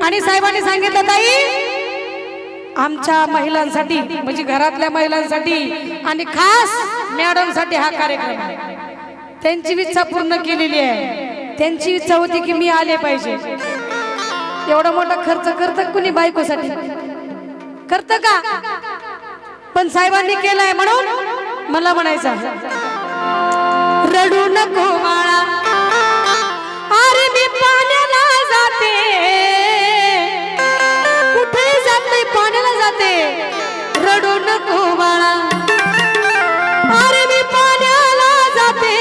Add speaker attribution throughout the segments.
Speaker 1: आणि साहेबांनी सांगितलं ताई आमच्या महिलांसाठी म्हणजे घरातल्या महिलांसाठी आणि खास मॅडमसाठी हा कार्यक्रम आहे। त्यांची इच्छा पूर्ण केलेली आहे। त्यांची इच्छा होती की मी आले पाहिजे। एवढा मोठा खर्च करतं कुणी बायकोसाठी करतं का? पण साहेबांनी केलाय म्हणून मला म्हणायचं रडू नको बाळा अरे मी पाण्याला जाते कुठे जाते पाण्याला जाते रडू नको बाळा अरे मी पाण्याला जाते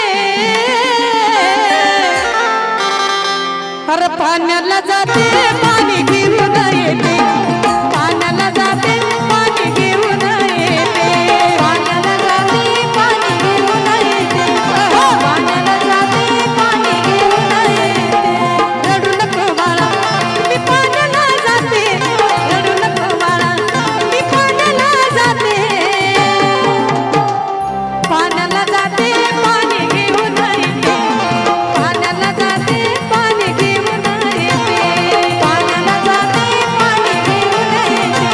Speaker 1: अरे पाण्याला जाते पाणी घेऊन येते पाण्याला जाते पाणी घेऊन येते पाण्याला जाते पाणी घेऊन येते पाण्याला जाते पाणी घेऊन येते रडू नको बाळा मी पाण्याला जाते रडू नको बाळा मी पाण्याला जाते पाण्याला जाते पाणी घेऊन येते पाण्याला जाते पाणी घेऊन येते पाण्याला जाते पाणी घेऊन येते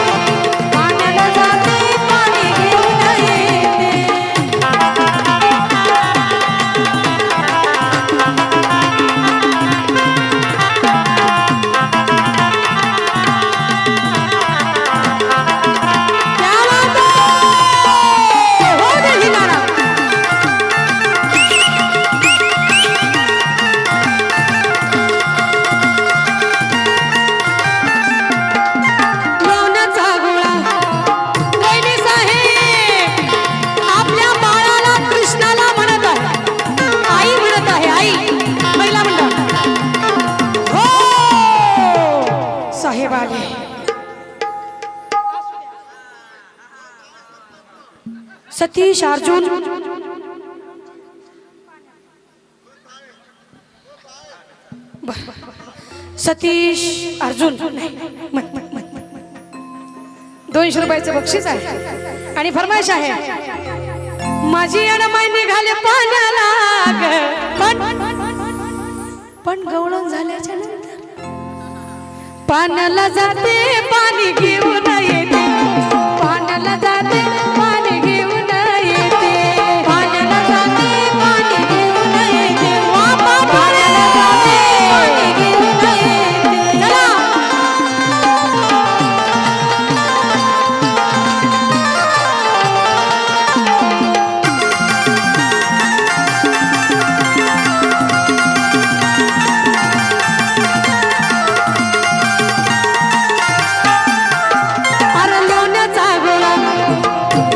Speaker 1: पाण्याला जाते पाणी घेऊन येते क्या बात आहे हो दे ही नारा लोण्याचा गोळा वहिनी साहेब आपल्या बाळाला कृष्णाला म्हणत आहे आई म्हणत आहे आई महिला म्हणतात हो साहेब आले सतीश अर्जुन सतीश अर्जुन 200 रुपयाचं बक्षीस आहे आणि फरमाइश आहे माझी अडमाई निघाले पाण्याला पण गवळण झाल्याच्या नंतर पाण्याला जाते पाणी घेऊन येते पाण्याला जाते पाणी घेऊन येते पाण्याला जाते पाणी घेऊन येते वापा पाण्याला जाते पाणी घेऊन येते चला अरे लोण्याचा गोळा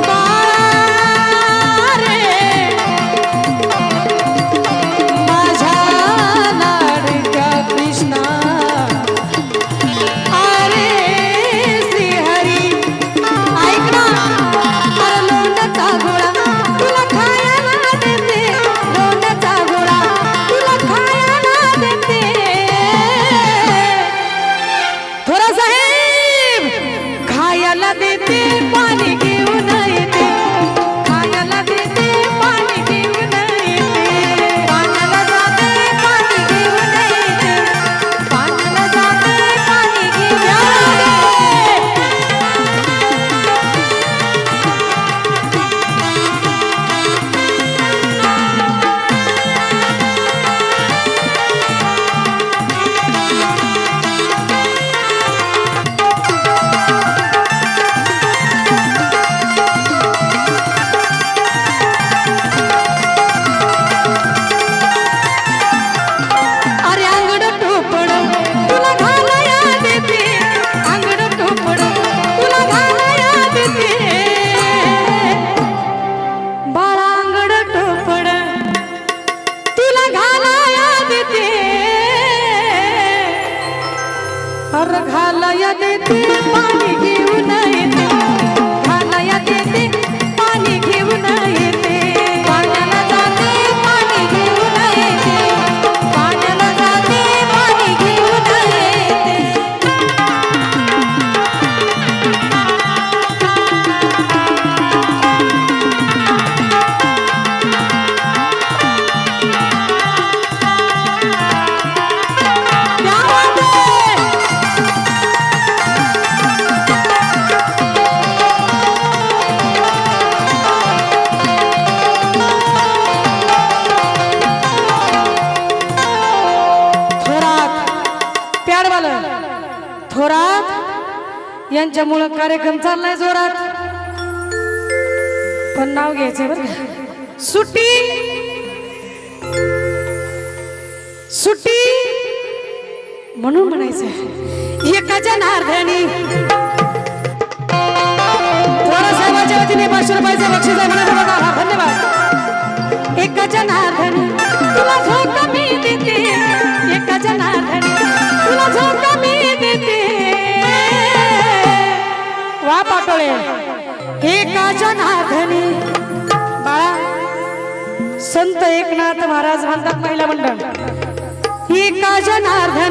Speaker 1: बाळा रे माझ्या लाडक्या कृष्णा अरे श्रीहरी ऐक ना अरे लोण्याचा गोळा तुला खायला देते लोण्याचा गोळा तुला खायला देते थोडा साहेब खायला देते पाणी घेऊन येते खायला देते पाणी घेऊन येते पाण्याला जाते पाणी घेऊन येते पाण्याला जाते पाणी घेऊन येते अरे अंगड टोपड तुला घालाया देते अंगड टोपड तुला घालाया देते बाळा अंगड टोपड तुला घालाया देते अरे घालाया देते पाणी घेऊन येते घालाया देते पाणी घेऊन येते पाण्याला जाते पाणी घेऊन येते पाण्याला जाते पाणी घेऊन येते क्या बात है बँडवालं थोरात यांच्यामुळं कार्यक्रम चाललाय जोरात. पण नाव घ्यायचंय बरं का. सुट्टी सुट्टी म्हणून म्हणायचं एका जनार्दनी. साहेबांच्या वतीने 500 रुपयाचं बक्षीस आहे म्हणून बघा. धन्यवाद. एका जनार्दनी तुला झोका मी देते, एका जनार्दनी तुला झोका मी देते. वा पाटोळे. एका जनार्दनी बाळा संत एकनाथ महाराज म्हणतात महिला मंडळ. एका जनार्दनी